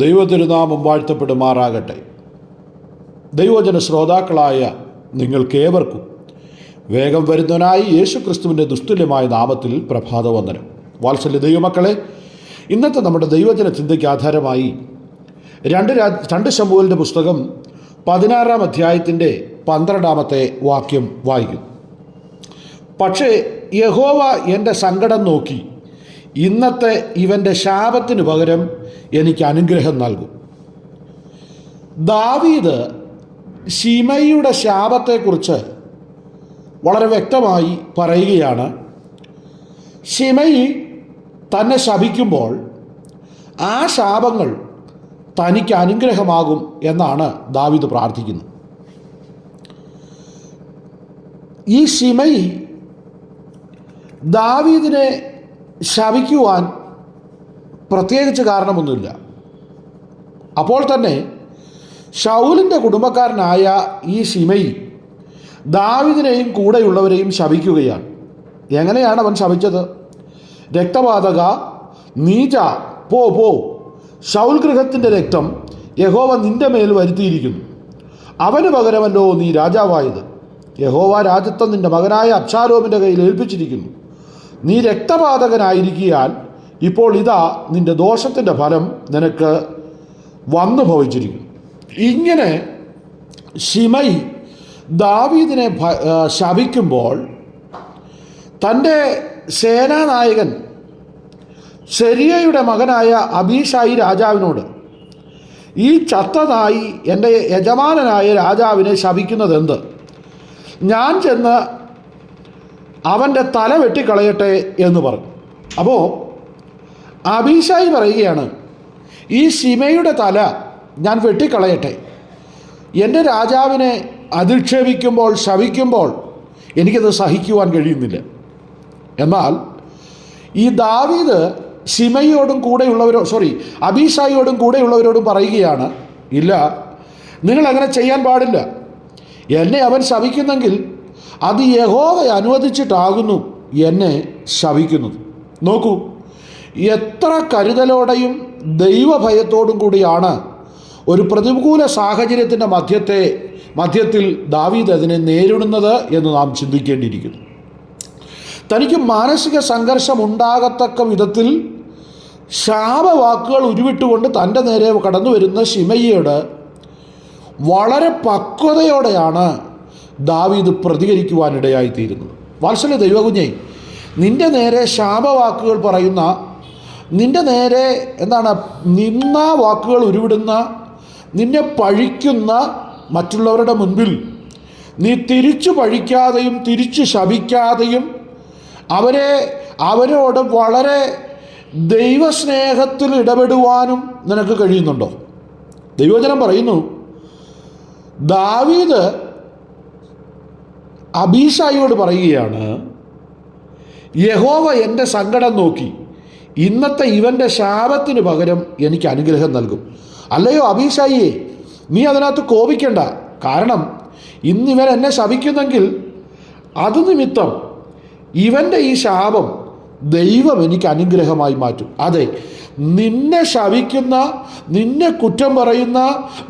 ദൈവതിരുനാമം വാഴ്ത്തപ്പെടുമാറാകട്ടെ. ദൈവജന ശ്രോതാക്കളായ നിങ്ങൾക്കേവർക്കും വേഗം വരുന്നവനായി യേശുക്രിസ്തുവിൻ്റെ ദുസ്തുല്യമായ നാമത്തിൽ പ്രഭാതവന്ദനം. വാത്സല്യ ദൈവമക്കളെ, ഇന്നത്തെ നമ്മുടെ ദൈവജന ചിന്തയ്ക്ക് ആധാരമായി രണ്ട് ശമൂവേലിൻ്റെ പുസ്തകം 16-ാം അധ്യായത്തിൻ്റെ 12-ാമത്തെ വാക്യം വായിക്കുന്നു. പക്ഷേ യഹോവ എൻ്റെ സങ്കടം നോക്കി ഇന്നത്തെ ഇവൻ്റെ ശാപത്തിന് പകരം എനിക്ക് അനുഗ്രഹം നൽകും. ദാവീദ് ശിമെയിയുടെ ശാപത്തെക്കുറിച്ച് വളരെ വ്യക്തമായി പറയുകയാണ്. ശിമെയി തന്നെ ശപിക്കുമ്പോൾ ആ ശാപങ്ങൾ തനിക്ക് അനുഗ്രഹമാകും എന്നാണ് ദാവീദ് പ്രാർത്ഥിക്കുന്നത്. ഈ ശിമെയി ദാവീദിനെ ശപിക്കുവാൻ പ്രത്യേകിച്ച് കാരണമൊന്നുമില്ല. അപ്പോൾ തന്നെ ശൗലിൻ്റെ കുടുംബക്കാരനായ ഈ ശിമെയി ദാവീദിനെയും കൂടെയുള്ളവരെയും ശപിക്കുകയാണ്. എങ്ങനെയാണ് അവൻ ശപിച്ചത്? രക്തപാതക, നീച, പോ, ശൗൽ ഗൃഹത്തിൻ്റെ രക്തം യഹോവ നിൻ്റെ മേൽ വരുത്തിയിരിക്കുന്നു. അവന് പകരമല്ലോ നീ രാജാവായത്. യഹോവ രാജ്യത്വം നിൻ്റെ മകനായ അബ്ശാലോമിൻ്റെ കയ്യിൽ ഏൽപ്പിച്ചിരിക്കുന്നു. നീ രക്തപാതകനായിരിക്കാൻ ഇപ്പോൾ ഇതാ നിൻ്റെ ദോഷത്തിൻ്റെ ഫലം നിനക്ക് വന്നു ഭവിച്ചിരിക്കുന്നു. ഇങ്ങനെ ശിമെയി ദാവീദിനെ ശപിക്കുമ്പോൾ തൻ്റെ സേനാനായകൻ സെരുയയുടെ മകനായ അബീശായി രാജാവിനോട്, ഈ ചത്ത നായി എൻ്റെ യജമാനനായ രാജാവിനെ ശപിക്കുന്നത് എന്ത്? ഞാൻ ചെന്ന് അവൻ്റെ തല വെട്ടിക്കളയട്ടെ എന്ന് പറഞ്ഞു. അപ്പോൾ അബീശായി പറയുകയാണ്, ഈ ശിമെയിയുടെ തല ഞാൻ വെട്ടിക്കളയട്ടെ. എൻ്റെ രാജാവിനെ അധിക്ഷേപിക്കുമ്പോൾ ശപിക്കുമ്പോൾ എനിക്കത് സഹിക്കുവാൻ കഴിയുന്നില്ല. എന്നാൽ ഈ ദാവീദ് ശിമെയിയോടും അബീശായിയോടും കൂടെയുള്ളവരോടും പറയുകയാണ്, ഇല്ല, നിങ്ങളങ്ങനെ ചെയ്യാൻ പാടില്ല. എന്നെ അവൻ ശപിക്കുന്നെങ്കിൽ അത് യഹോവ അനുവദിച്ചിട്ടാകുന്നു എന്നെ ശപിക്കുന്നത്. നോക്കൂ, എത്ര കരുതലോടെയും ദൈവഭയത്തോടും കൂടിയാണ് ഒരു പ്രതികൂല സാഹചര്യത്തിൻ്റെ മധ്യത്തിൽ ദാവീദ് അതിനെ നേരിടുന്നത് എന്ന് നാം ചിന്തിക്കേണ്ടിയിരിക്കുന്നു. തനിക്ക് മാനസിക സംഘർഷം ഉണ്ടാകത്തക്ക വിധത്തിൽ ശാപവാക്കുകൾ ഉരുവിട്ടുകൊണ്ട് തൻ്റെ നേരെ കടന്നു വരുന്ന ശിമെയിയോട് വളരെ പക്വതയോടെയാണ് ദാവീദ് പ്രതികരിക്കുവാനിടയായിത്തീരുന്നത്. വാത്സല്യ ദൈവകുഞ്ഞേ, നിൻ്റെ നേരെ ശാപവാക്കുകൾ പറയുന്ന, നിൻ്റെ നേരെ നിന്ന വാക്കുകൾ ഉരുവിടുന്ന, നിന്നെ പഴിക്കുന്ന മറ്റുള്ളവരുടെ മുൻപിൽ നീ തിരിച്ചു പഴിക്കാതെയും തിരിച്ചു ശപിക്കാതെയും അവരോട് വളരെ ദൈവസ്നേഹത്തിൽ ഇടപെടുവാനും നിനക്ക് കഴിയുന്നുണ്ടോ? ദൈവവചനം പറയുന്നു, ദാവീദ് അബീശായിയോട് പറയുകയാണ്, യഹോവ എൻ്റെ സങ്കടം നോക്കി ഇന്നത്തെ ഇവൻ്റെ ശാപത്തിന് പകരം എനിക്ക് അനുഗ്രഹം നൽകും. അല്ലയോ അബീശായിയെ, നീ അതിനകത്ത് കോപിക്കണ്ട. കാരണം ഇന്നിവൻ എന്നെ ശപിക്കുന്നെങ്കിൽ അത് നിമിത്തം ഇവൻ്റെ ഈ ശാപം ദൈവം എനിക്ക് അനുഗ്രഹമായി മാറ്റും. അതെ, നിന്നെ ശപിക്കുന്ന, നിന്നെ കുറ്റം പറയുന്ന,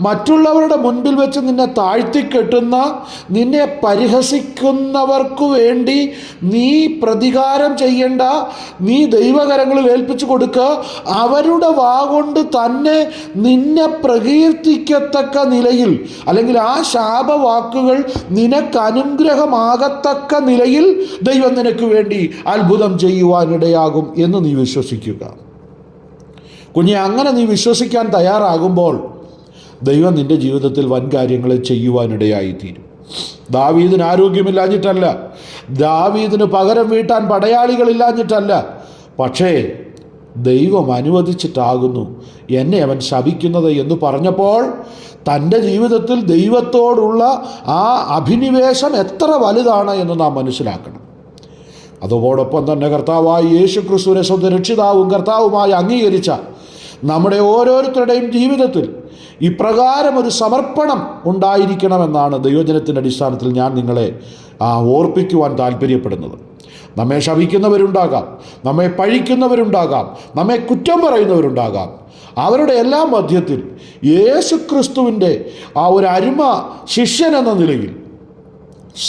മറ്റുള്ളവരുടെ മുൻപിൽ വെച്ച് നിന്നെ താഴ്ത്തിക്കെട്ടുന്ന, നിന്നെ പരിഹസിക്കുന്നവർക്ക് വേണ്ടി നീ പ്രതികാരം ചെയ്യേണ്ട. നീ ദൈവകരങ്ങളിൽ ഏൽപ്പിച്ചു കൊടുക്കുക. അവരുടെ വാഗൊണ്ട് തന്നെ നിന്നെ പ്രകീർത്തിക്കത്തക്ക നിലയിൽ, അല്ലെങ്കിൽ ആ ശാപവാക്കുകൾ നിനക്ക് അനുഗ്രഹമാകത്തക്ക നിലയിൽ ദൈവം നിനക്ക് വേണ്ടി അത്ഭുതം ചെയ്യുവാനിടയാകും എന്ന് നീ വിശ്വസിക്കുക. കുഞ്ഞെ, അങ്ങനെ നീ വിശ്വസിക്കാൻ തയ്യാറാകുമ്പോൾ ദൈവം നിൻ്റെ ജീവിതത്തിൽ വൻ കാര്യങ്ങളെ ചെയ്യുവാനിടയായിത്തീരും. ദാവീദിന് ആരോഗ്യമില്ലാഞ്ഞിട്ടല്ല, ദാവീദിന് പകരം വീട്ടാൻ പടയാളികളില്ലാഞ്ഞിട്ടല്ല, പക്ഷേ ദൈവം അനുവദിച്ചിട്ടാകുന്നു എന്നെ അവൻ ശപിക്കുന്നത് എന്ന് പറഞ്ഞപ്പോൾ തൻ്റെ ജീവിതത്തിൽ ദൈവത്തോടുള്ള ആ അഭിനിവേശം എത്ര വലുതാണ് എന്ന് നാം മനസ്സിലാക്കണം. അതോടൊപ്പം തന്നെ കർത്താവായ യേശുക്രിസ്തുവിനെ സ്വന്തം രക്ഷിതാവും കർത്താവുമായി അംഗീകരിച്ച നമ്മുടെ ഓരോരുത്തരുടെയും ജീവിതത്തിൽ ഇപ്രകാരം ഒരു സമർപ്പണം ഉണ്ടായിരിക്കണമെന്നാണ് ദൈവജനത്തിൻ്റെ അടിസ്ഥാനത്തിൽ ഞാൻ നിങ്ങളെ ഓർപ്പിക്കുവാൻ താല്പര്യപ്പെടുന്നത്. നമ്മെ ശപിക്കുന്നവരുണ്ടാകാം, നമ്മെ പഴിക്കുന്നവരുണ്ടാകാം, നമ്മെ കുറ്റം പറയുന്നവരുണ്ടാകാം. അവരുടെ എല്ലാ മധ്യത്തിൽ യേശുക്രിസ്തുവിൻ്റെ ആ ഒരു അരുമ ശിഷ്യൻ എന്ന നിലയിൽ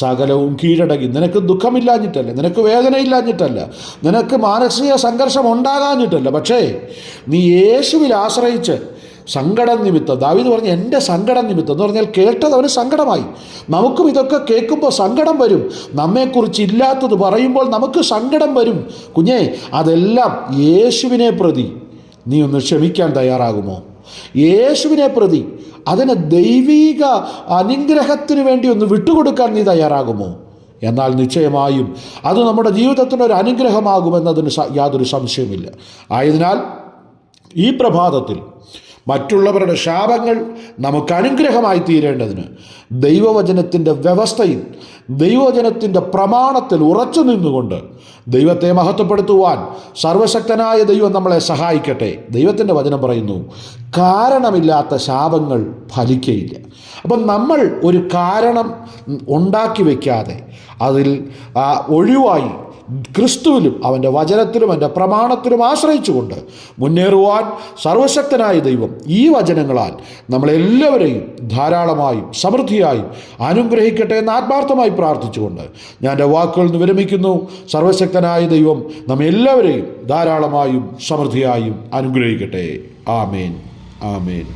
സകലവും കീഴടങ്ങി. നിനക്ക് ദുഃഖമില്ലാഞ്ഞിട്ടല്ല, നിനക്ക് വേദനയില്ലാഞ്ഞിട്ടല്ല, നിനക്ക് മാനസിക സംഘർഷം ഉണ്ടാകാഞ്ഞിട്ടല്ല, പക്ഷേ നീ യേശുവിൽ ആശ്രയിച്ച് സങ്കടം നിമിത്തം, ദാവീദ് പറഞ്ഞു എൻ്റെ സങ്കടം നിമിത്തം എന്ന് പറഞ്ഞാൽ കേട്ടത് അവന് സങ്കടമായി. നമുക്കും ഇതൊക്കെ കേൾക്കുമ്പോൾ സങ്കടം വരും. നമ്മെക്കുറിച്ച് ഇല്ലാത്തത് പറയുമ്പോൾ നമുക്ക് സങ്കടം വരും. കുഞ്ഞേ, അതെല്ലാം യേശുവിനെ പ്രതി നീ ഒന്ന് ക്ഷമിക്കാൻ തയ്യാറാകുമോ? യേശുവിനെ പ്രതി അതിന് ദൈവീക അനുഗ്രഹത്തിന് വേണ്ടി ഒന്ന് വിട്ടുകൊടുക്കാൻ നീ തയ്യാറാകുമോ? എന്നാൽ നിശ്ചയമായും അത് നമ്മുടെ ജീവിതത്തിനൊരു അനുഗ്രഹമാകുമെന്നതിന് യാതൊരു സംശയവുമില്ല. ആയതിനാൽ ഈ പ്രഭാതത്തിൽ മറ്റുള്ളവരുടെ ശാപങ്ങൾ നമുക്ക് അനുഗ്രഹമായി തീരേണ്ടതിന് ദൈവവചനത്തിൻ്റെ വ്യവസ്ഥയിൽ, ദൈവവചനത്തിൻ്റെ പ്രമാണത്തിൽ ഉറച്ചു നിന്നുകൊണ്ട് ദൈവത്തെ മഹത്വപ്പെടുത്തുവാൻ സർവശക്തനായ ദൈവം നമ്മളെ സഹായിക്കട്ടെ. ദൈവത്തിൻ്റെ വചനം പറയുന്നു, കാരണമില്ലാത്ത ശാപങ്ങൾ ഫലിക്കയില്ല. അപ്പം നമ്മൾ ഒരു കാരണം ഉണ്ടാക്കി വയ്ക്കാതെ അതിൽ ഒഴിവായി ക്രിസ്തുവിലും അവൻ്റെ വചനത്തിലും അവൻ്റെ പ്രമാണത്തിലും ആശ്രയിച്ചുകൊണ്ട് മുന്നേറുവാൻ സർവശക്തനായ ദൈവം ഈ വചനങ്ങളാൽ നമ്മളെല്ലാവരെയും ധാരാളമായും സമൃദ്ധിയായും അനുഗ്രഹിക്കട്ടെ എന്ന് ആത്മാർത്ഥമായി പ്രാർത്ഥിച്ചുകൊണ്ട് ഞാൻ എൻ്റെ വാക്കുകളിൽ നിന്ന് വിരമിക്കുന്നു. സർവശക്തനായ ദൈവം നമ്മെല്ലാവരെയും ധാരാളമായും സമൃദ്ധിയായും അനുഗ്രഹിക്കട്ടെ. ആമേൻ, ആമേൻ.